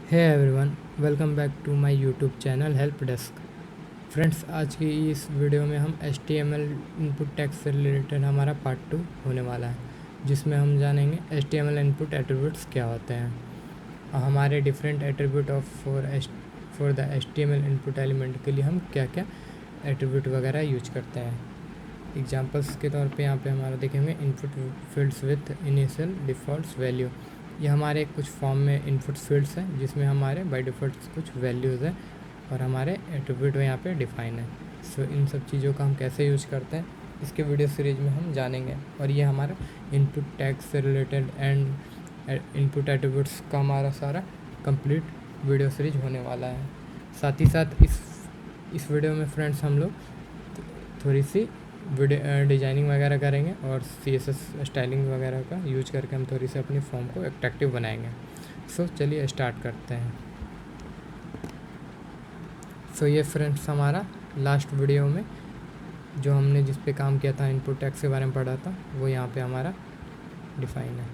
Hey everyone, welcome back to my YouTube channel help desk. Friends, आज की इस video में हम HTML इनपुट टैग्स से रिलेटेड हमारा पार्ट 2 होने वाला है, जिसमें हम जानेंगे HTML इनपुट एट्रीब्यूट्स क्या होते हैं और हमारे different attribute for the HTML input element के लिए हम क्या क्या एट्रीब्यूट वगैरह यूज करते हैं। एग्जांपल्स के तौर पे यहाँ पे हमारा देखेंगे input fields with initial default value. ये हमारे कुछ फॉर्म में इनपुट फील्ड्स हैं जिसमें हमारे बाय डिफ़ॉल्ट कुछ वैल्यूज़ हैं और हमारे एट्रीब्यूट यहाँ पे डिफ़ाइन है। सो इन सब चीज़ों का हम कैसे यूज करते हैं इसके वीडियो सीरीज में हम जानेंगे। और ये हमारा इनपुट टैग से रिलेटेड एंड इनपुट एट्रीब्यूट्स का हमारा सारा कंप्लीट वीडियो सीरीज होने वाला है। साथ ही साथ इस वीडियो में फ्रेंड्स हम लोग थोड़ी सी वीडियो डिजाइनिंग वगैरह करेंगे और CSS स्टाइलिंग वगैरह का यूज करके हम थोड़ी सी अपनी फॉर्म को अट्रैक्टिव बनाएंगे। सो चलिए स्टार्ट करते हैं। सो ये फ्रेंड्स हमारा लास्ट वीडियो में जो हमने जिस पे काम किया था, इनपुट टैग्स के बारे में पढ़ा था, वो यहाँ पे हमारा डिफाइन है।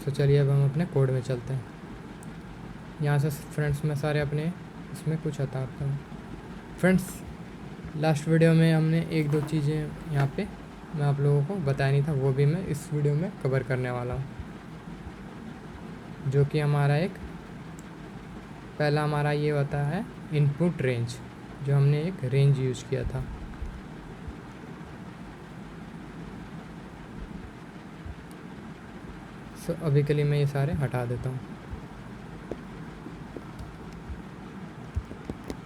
सो चलिए अब हम अपने कोड में चलते हैं। यहाँ से फ्रेंड्स मैं सारे अपने इसमें कुछ हटाता हूँ। फ्रेंड्स, लास्ट वीडियो में हमने एक दो चीज़ें यहाँ पे मैं आप लोगों को बताया नहीं था, वो भी मैं इस वीडियो में कवर करने वाला हूँ। जो कि हमारा पहला हमारा ये होता है इनपुट रेंज, जो हमने एक रेंज यूज किया था। सो अभी के लिए मैं ये सारे हटा देता हूँ,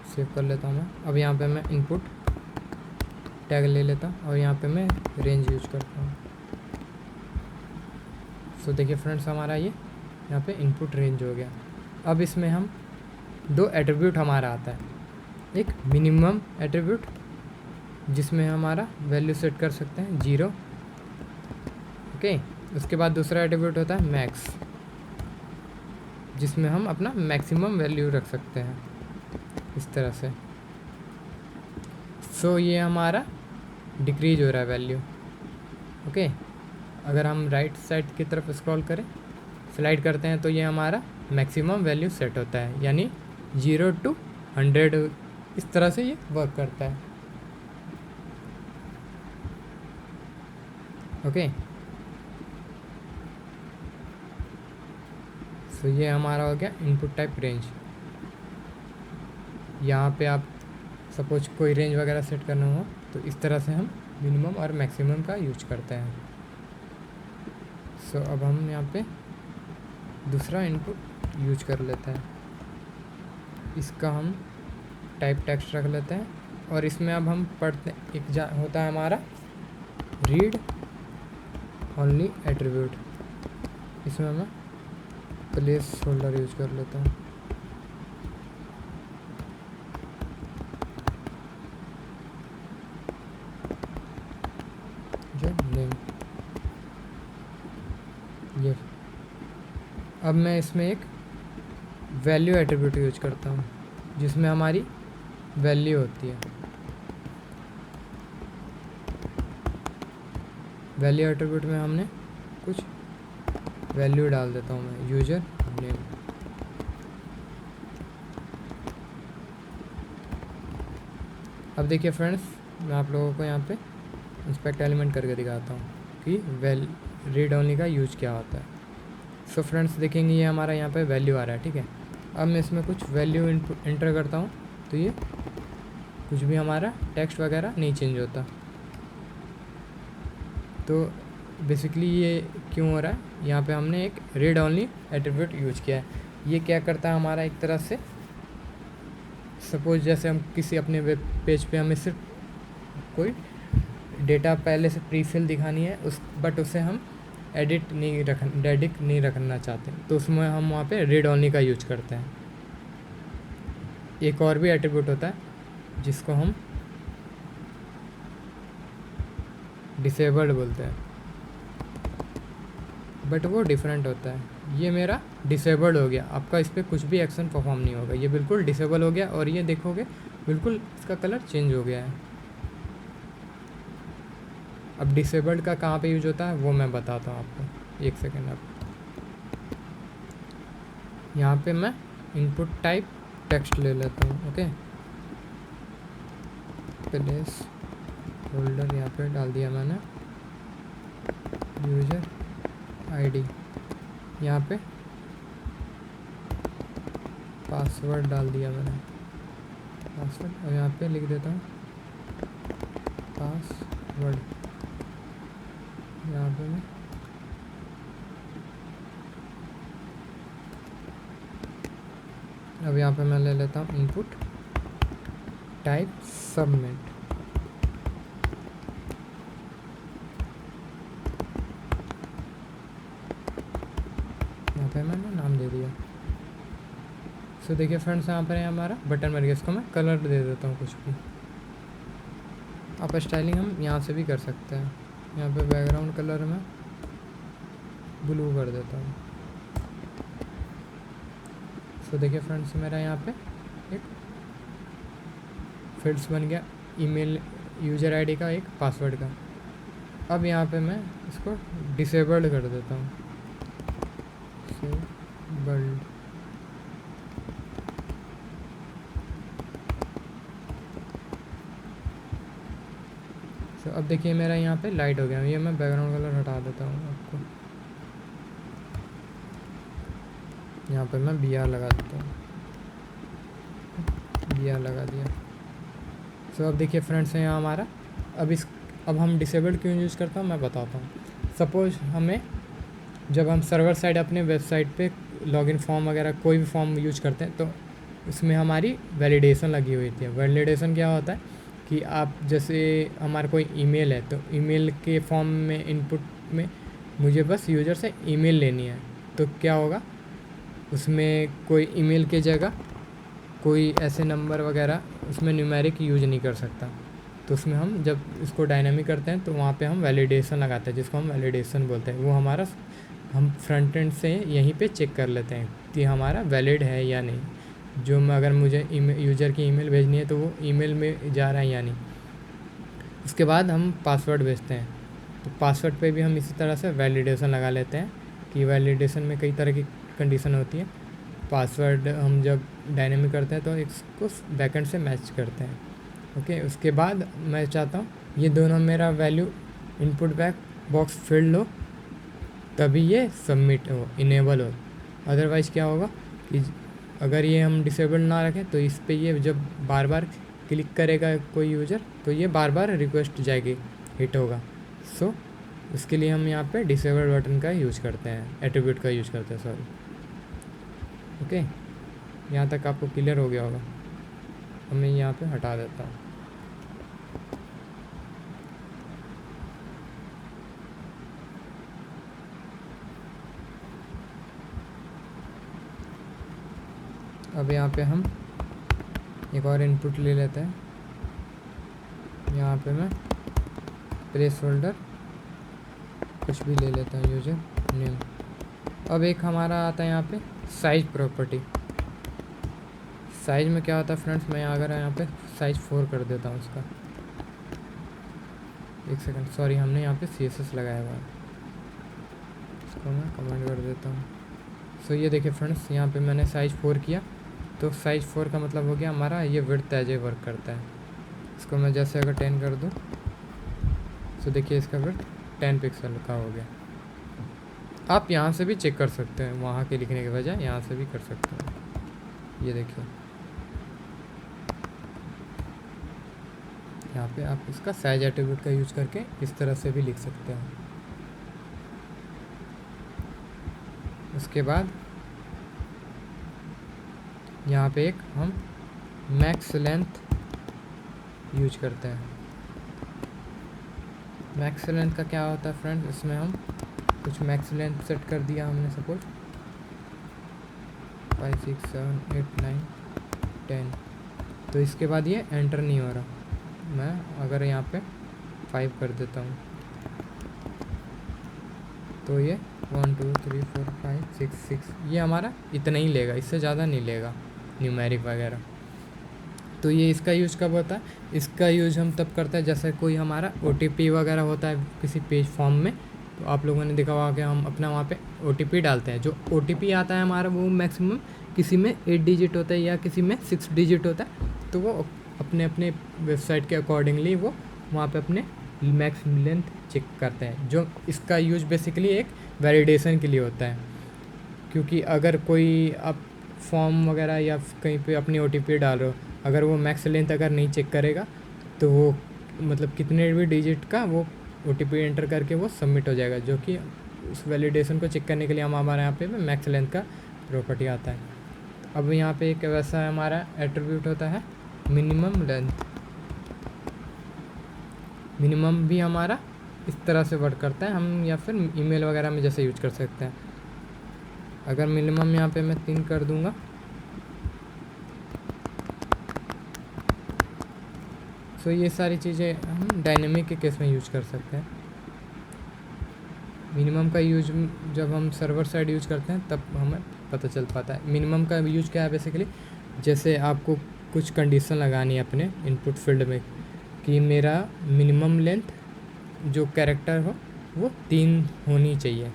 सेव कर लेता हूँ मैं। अब यहाँ पे मैं इनपुट टैग ले लेता हूँ और यहाँ पे मैं रेंज यूज करता हूँ। सो देखिए फ्रेंड्स, हमारा ये यहाँ पे इनपुट रेंज हो गया। अब इसमें हम दो एट्रीब्यूट हमारा आता है। एक मिनिमम एट्रीब्यूट जिसमें हमारा वैल्यू सेट कर सकते हैं 0, ओके। उसके बाद दूसरा एट्रीब्यूट होता है मैक्स, जिसमें हम अपना मैक्सिमम वैल्यू रख सकते हैं इस तरह से। सो ये हमारा डिक्रीज हो रहा है वैल्यू, ओके। अगर हम राइट साइड की तरफ स्क्रॉल करें, स्लाइड करते हैं, तो ये हमारा मैक्सिमम वैल्यू सेट होता है, यानी 0 to 100 इस तरह से ये वर्क करता है, ओके। सो ये हमारा हो गया इनपुट टाइप रेंज। यहाँ पे आप सपोज कोई रेंज वगैरह सेट करना हो तो इस तरह से हम मिनिमम और मैक्सिमम का यूज करते हैं। सो अब हम यहाँ पे दूसरा इनपुट यूज कर लेते हैं। इसका हम टाइप टेक्स्ट रख लेते हैं और इसमें अब हम पढ़ते हैं, होता है हमारा रीड ओनली एट्रीब्यूट। इसमें मैं प्लेस होल्डर यूज कर लेता हूँ। जो नेम ये, अब मैं इसमें एक वैल्यू एट्रीब्यूट यूज करता हूँ जिसमें हमारी वैल्यू होती है। वैल्यू एट्रीब्यूट में हमने कुछ वैल्यू डाल देता हूँ मैं, यूजर नेम। अब देखिए फ्रेंड्स, मैं आप लोगों को यहाँ पे इंस्पेक्ट एलिमेंट करके दिखाता हूँ कि रीड ओनली का यूज क्या होता है। सो फ्रेंड्स देखेंगे, ये हमारा यहाँ पे वैल्यू आ रहा है, ठीक है। अब मैं इसमें कुछ वैल्यू इंटर करता हूँ तो ये कुछ भी हमारा टेक्स्ट वगैरह नहीं चेंज होता। तो बेसिकली ये क्यों हो रहा है, यहाँ पे हमने एक रीड ओनली एट्रीब्यूट यूज किया है। ये क्या करता है हमारा, एक तरह से सपोज जैसे हम किसी अपने वेब पेज पे हमें सिर्फ कोई डेटा पहले से प्रीफिल दिखानी है बट उसे हम एडिट नहीं रखना चाहते, तो उसमें हम वहाँ पे रीड ओनली का यूज करते हैं। एक और भी एट्रीब्यूट होता है जिसको हम डिसेबल्ड बोलते हैं, बट वो डिफरेंट होता है। ये मेरा डिसेबल्ड हो गया, आपका इस पर कुछ भी एक्शन परफॉर्म नहीं होगा, ये बिल्कुल डिसेबल हो गया और ये देखोगे बिल्कुल इसका कलर चेंज हो गया है। अब डिसेबल्ड का कहाँ पे यूज होता है वो मैं बताता हूँ आपको, एक सेकेंड। अब यहाँ पे मैं इनपुट टाइप टेक्स्ट ले लेता हूँ। ओके, प्लेस होल्डर यहाँ पे डाल दिया मैंने, यूज़र आईडी, यहाँ पे पासवर्ड डाल दिया मैंने, पासवर्ड, और यहाँ पे लिख देता हूँ पासवर्ड। यहाँ पे मैं अब यहाँ पे मैं ले लेता हूँ इनपुट टाइप सबमिट। यहाँ पे मैंने नाम दे दिया। सो देखिए फ्रेंड्स, यहाँ पर है हमारा बटन बन गया। इसको मैं कलर दे देता हूँ कुछ भी। आप स्टाइलिंग हम यहाँ से भी कर सकते हैं। यहाँ पे बैकग्राउंड कलर में ब्लू कर देता हूँ। सो देखिए फ्रेंड्स, मेरा यहाँ पे एक फील्ड्स बन गया, ईमेल, यूज़र आईडी का, एक पासवर्ड का। अब यहाँ पे मैं इसको डिसेबल्ड कर देता हूँ, डिसेबल्ड। तो अब देखिए मेरा यहाँ पे लाइट हो गया। ये मैं बैकग्राउंड कलर हटा देता हूँ आपको। यहाँ पे मैं BR लगा देता हूँ, BR लगा दिया। सो अब देखिए फ्रेंड्स, यहाँ हमारा अब हम डिसेबल्ड क्यों यूज़ करता हूँ मैं बताता हूँ। सपोज हमें जब हम सर्वर साइड अपने वेबसाइट पे लॉगिन फॉर्म वगैरह कोई भी फॉर्म यूज करते हैं तो उसमें हमारी वैलिडेशन लगी हुई थी। वैलिडेशन क्या होता है कि आप जैसे हमारा कोई ईमेल है तो ईमेल के फॉर्म में इनपुट में मुझे बस यूज़र से ईमेल लेनी है, तो क्या होगा उसमें कोई ईमेल की जगह कोई ऐसे नंबर वगैरह उसमें न्यूमेरिक यूज नहीं कर सकता। तो उसमें हम जब इसको डायनामिक करते हैं तो वहाँ पे हम वैलिडेशन लगाते हैं, जिसको हम वैलिडेशन बोलते हैं। वो हमारा हम फ्रंट एंड से यहीं पे चेक कर लेते हैं कि हमारा वैलिड है या नहीं। जो मैं अगर मुझे यूज़र की ईमेल भेजनी है तो वो ईमेल में जा रहा है या नहीं। उसके बाद हम पासवर्ड भेजते हैं, तो पासवर्ड पे भी हम इसी तरह से वैलिडेशन लगा लेते हैं कि वैलिडेशन में कई तरह की कंडीशन होती है। पासवर्ड हम जब डायनेमिक करते हैं तो इसको बैकएंड से मैच करते हैं। ओके, उसके बाद मैं चाहता हूँ ये दोनों मेरा value input back box field हो, तभी ये सबमिट हो, इनेबल हो। अदरवाइज़ क्या होगा कि अगर ये हम डिसेबल ना रखें तो इस पे ये जब बार बार क्लिक करेगा कोई यूज़र तो ये बार बार रिक्वेस्ट जाएगी, हिट होगा। सो उसके लिए हम यहाँ पे डिसेबल बटन का यूज़ करते हैं, एट्रीब्यूट का यूज़ करते हैं, सॉरी। ओके, यहाँ तक आपको क्लियर हो गया होगा। अब मैं यहाँ पे हटा देता हूँ। अब यहाँ पे हम एक और इनपुट ले लेते हैं। यहाँ पे मैं प्लेस होल्डर कुछ भी ले लेता हूँ, यूज़र नेम। अब एक हमारा आता है यहाँ पे साइज प्रॉपर्टी। साइज में क्या होता है फ्रेंड्स, मैं अगर यहाँ पे साइज 4 कर देता हूँ उसका, एक सेकंड, सॉरी, हमने यहाँ पे CSS लगाया हुआ है, इसको मैं कमेंट कर देता हूँ। सो ये देखिए फ्रेंड्स, यहाँ पे मैंने साइज 4 किया, तो साइज 4 का मतलब हो गया हमारा ये विड्थ एज ए वर्क करता है। इसको मैं जैसे अगर 10 कर दूँ तो देखिए इसका विड्थ 10 पिक्सल का हो गया। आप यहाँ से भी चेक कर सकते हैं, वहाँ के लिखने के बजाय यहाँ से भी कर सकते हैं। ये देखिए यहाँ पे आप इसका साइज एट्रीब्यूट का यूज करके इस तरह से भी लिख सकते हैं। उसके बाद यहाँ पे एक हम मैक्स लेंथ यूज करते हैं। मैक्स लेंथ का क्या होता है फ्रेंड, इसमें हम कुछ मैक्स लेंथ सेट कर दिया हमने, सपोज 5 6 7 8 9 10। तो इसके बाद ये एंटर नहीं हो रहा। मैं अगर यहाँ पे 5 कर देता हूँ तो ये 1 2 3 4 5 6 6 ये हमारा इतना ही लेगा, इससे ज़्यादा नहीं लेगा न्यूमेरिक वगैरह। तो ये इसका यूज़ कब होता है, इसका यूज़ हम तब करते हैं जैसे कोई हमारा OTP वगैरह होता है किसी पेज फॉर्म में, तो आप लोगों ने देखा होगा कि हम अपना वहाँ पे OTP डालते हैं। जो OTP आता है हमारा वो मैक्सिमम किसी में 8 डिजिट होता है या किसी में 6 डिजिट होता है। तो वो अपने अपने वेबसाइट के अकॉर्डिंगली वो वहाँ पे अपने मैक्स लेंथ चेक करते हैं। जो इसका यूज बेसिकली एक वैलिडेशन के लिए होता है, क्योंकि अगर कोई आप फॉर्म वगैरह या कहीं पे अपनी OTP डाल रहे हो, अगर वो मैक्स लेंथ अगर नहीं चेक करेगा तो वो मतलब कितने भी डिजिट का वो OTP एंटर करके वो सबमिट हो जाएगा, जो कि उस वैलिडेशन को चेक करने के लिए हम हमारे यहाँ पे मैक्स लेंथ का प्रॉपर्टी आता है। अब यहाँ पे एक वैसा हमारा एट्रीब्यूट होता है मिनिमम लेंथ। मिनिमम भी हमारा इस तरह से वर्क करता है, हम या फिर ईमेल वगैरह में जैसे यूज कर सकते हैं। अगर मिनिमम यहाँ पे मैं 3 कर दूंगा तो ये सारी चीज़ें हम डायनेमिक के केस में यूज कर सकते हैं। मिनिमम का यूज जब हम सर्वर साइड यूज करते हैं तब हमें पता चल पाता है। मिनिमम का यूज क्या है बेसिकली, जैसे आपको कुछ कंडीशन लगानी है अपने इनपुट फील्ड में कि मेरा मिनिमम लेंथ जो कैरेक्टर हो वो 3 होनी चाहिए।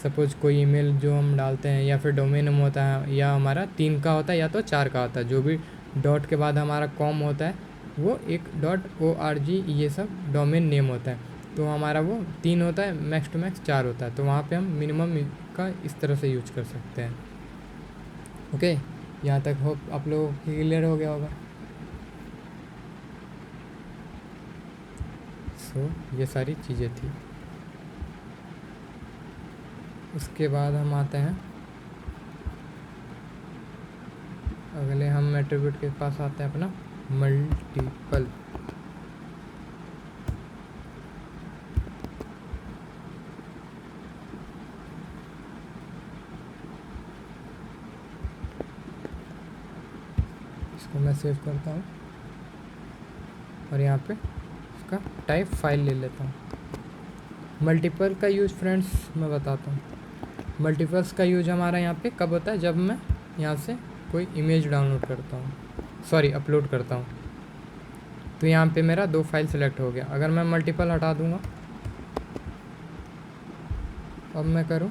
सपोज कोई ईमेल जो हम डालते हैं या फिर डोमेन नेम होता है या हमारा 3 का होता है या तो 4 का होता है, जो भी डॉट के बाद हमारा कॉम होता है वो एक .org ये सब डोमेन नेम होता है। तो हमारा वो 3 होता है, मैक्स टू मैक्स 4 होता है। तो वहाँ पे हम मिनिमम का इस तरह से यूज कर सकते हैं। ओके, यहाँ तक होप आप लोगों को क्लियर हो गया होगा। सो ये सारी चीज़ें थी। उसके बाद हम आते हैं अगले, हम एट्रीब्यूट के पास आते हैं अपना मल्टीपल। इसको मैं सेव करता हूँ और यहाँ पे इसका टाइप फाइल ले लेता हूँ। मल्टीपल का यूज़ फ्रेंड्स मैं बताता हूँ। मल्टीपल्स का यूज हमारा यहाँ पे कब होता है, जब मैं यहाँ से कोई इमेज डाउनलोड करता हूँ, सॉरी अपलोड करता हूँ। तो यहाँ पे मेरा 2 फाइल सेलेक्ट हो गया। अगर मैं मल्टीपल हटा दूँगा, अब मैं करूँ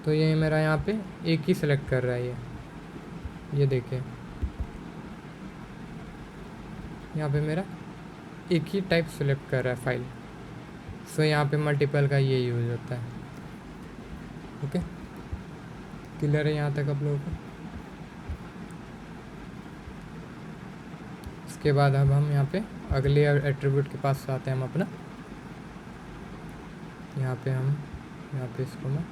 तो ये मेरा यहाँ पे एक ही सेलेक्ट कर रहा है। ये देखिए यहाँ पे मेरा एक ही टाइप सेलेक्ट कर रहा है फाइल। सो यहाँ पे मल्टीपल का ये यूज़ होता है। ओके, क्लियर है यहाँ तक आप लोगों को। इसके बाद अब हम यहाँ पे अगले एट्रीब्यूट के पास आते हैं हम अपना। यहाँ पे इसको मैं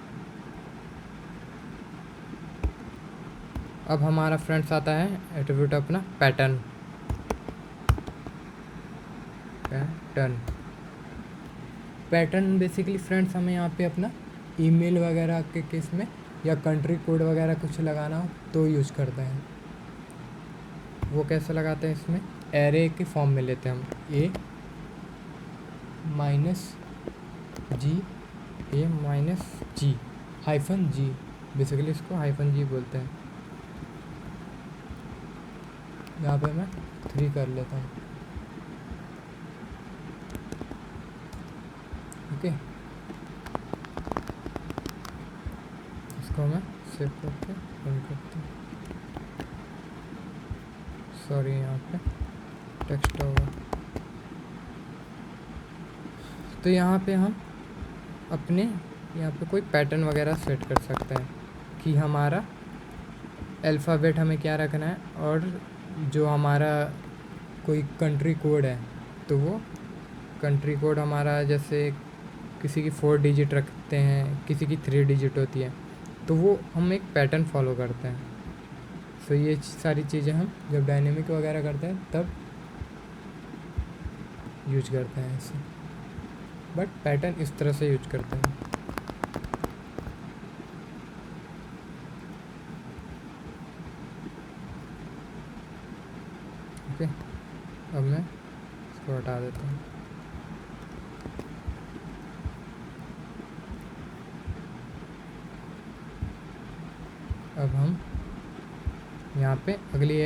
अब हमारा फ्रेंड्स आता है एट्रीब्यूट अपना पैटर्न। पैटर्न बेसिकली फ्रेंड्स हमें यहाँ पे अपना ईमेल वगैरह के केस में या कंट्री कोड वगैरह कुछ लगाना हो तो यूज करते हैं। वो कैसे लगाते हैं, इसमें एरे के फॉर्म में लेते हैं हम -G बेसिकली इसको -G बोलते हैं। यहाँ पे मैं 3 कर लेता हूँ। ओके, इसको मैं सेव करके रन करता हूँ। सॉरी यहाँ पे टेक्स्ट होगा। तो यहाँ पे हम अपने यहाँ पे कोई पैटर्न वगैरह सेट कर सकते हैं कि हमारा अल्फ़ाबेट हमें क्या रखना है, और जो हमारा कोई कंट्री कोड है तो वो कंट्री कोड हमारा जैसे किसी की 4 डिजिट रखते हैं, किसी की 3 डिजिट होती है, तो वो हम एक पैटर्न फॉलो करते हैं। सो ये सारी चीज़ें हम जब डायनेमिक वगैरह करते हैं तब यूज करते हैं इसे, बट पैटर्न इस तरह से यूज करते हैं। ओके, अब मैं इसको हटा देता हूँ। अब हम यहाँ पे अगली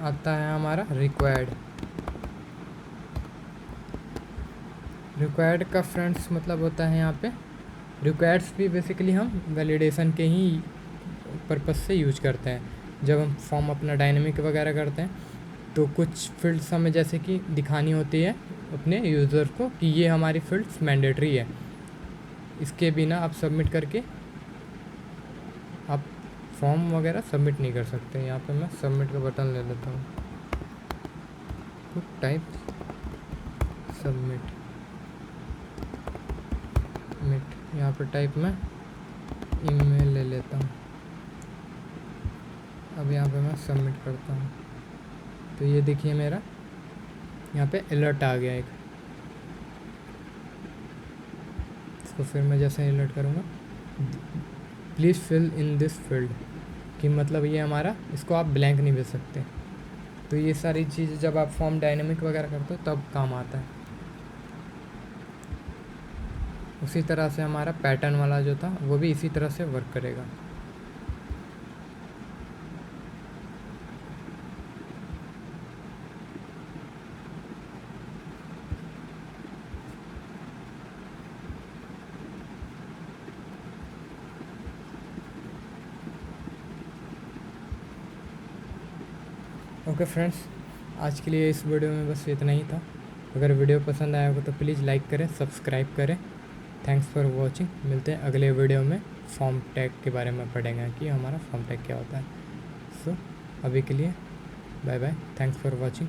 आता है हमारा रिक्वायर्ड। रिक्वायर्ड का फ्रेंड्स मतलब होता है यहाँ पे रिक्वायर्ड्स भी बेसिकली हम वैलिडेशन के ही पर्पस से यूज करते हैं। जब हम फॉर्म अपना डायनेमिक वगैरह करते हैं तो कुछ फील्ड्स हमें जैसे कि दिखानी होती है अपने यूज़र को कि ये हमारी फील्ड्स मैंडेटरी है, इसके बिना आप सबमिट करके आप फॉर्म वगैरह सबमिट नहीं कर सकते। यहाँ पे मैं सबमिट का बटन ले लेता हूँ, पुट टाइप सबमिट यहाँ पर टाइप में ईमेल ले लेता हूँ। अब यहाँ पे मैं सबमिट करता हूँ तो ये देखिए मेरा यहाँ पे अलर्ट आ गया एक। इसको फिर मैं जैसे अलर्ट करूँगा please fill in this field कि मतलब ये हमारा, इसको आप ब्लैंक नहीं भेज सकते। तो ये सारी चीज़ जब आप फॉर्म डायनेमिक वगैरह करते हो तब काम आता है। उसी तरह से हमारा पैटर्न वाला जो था वो भी इसी तरह से वर्क करेगा। ओके फ्रेंड्स, आज के लिए इस वीडियो में बस इतना ही था। अगर वीडियो पसंद आया हो तो प्लीज़ लाइक करें, सब्सक्राइब करें। Thanks for watching. मिलते हैं अगले वीडियो में। फॉर्म टैग के बारे में पढ़ेंगे कि हमारा फॉर्म टैग क्या होता है। सो अभी के लिए bye bye, thanks for watching.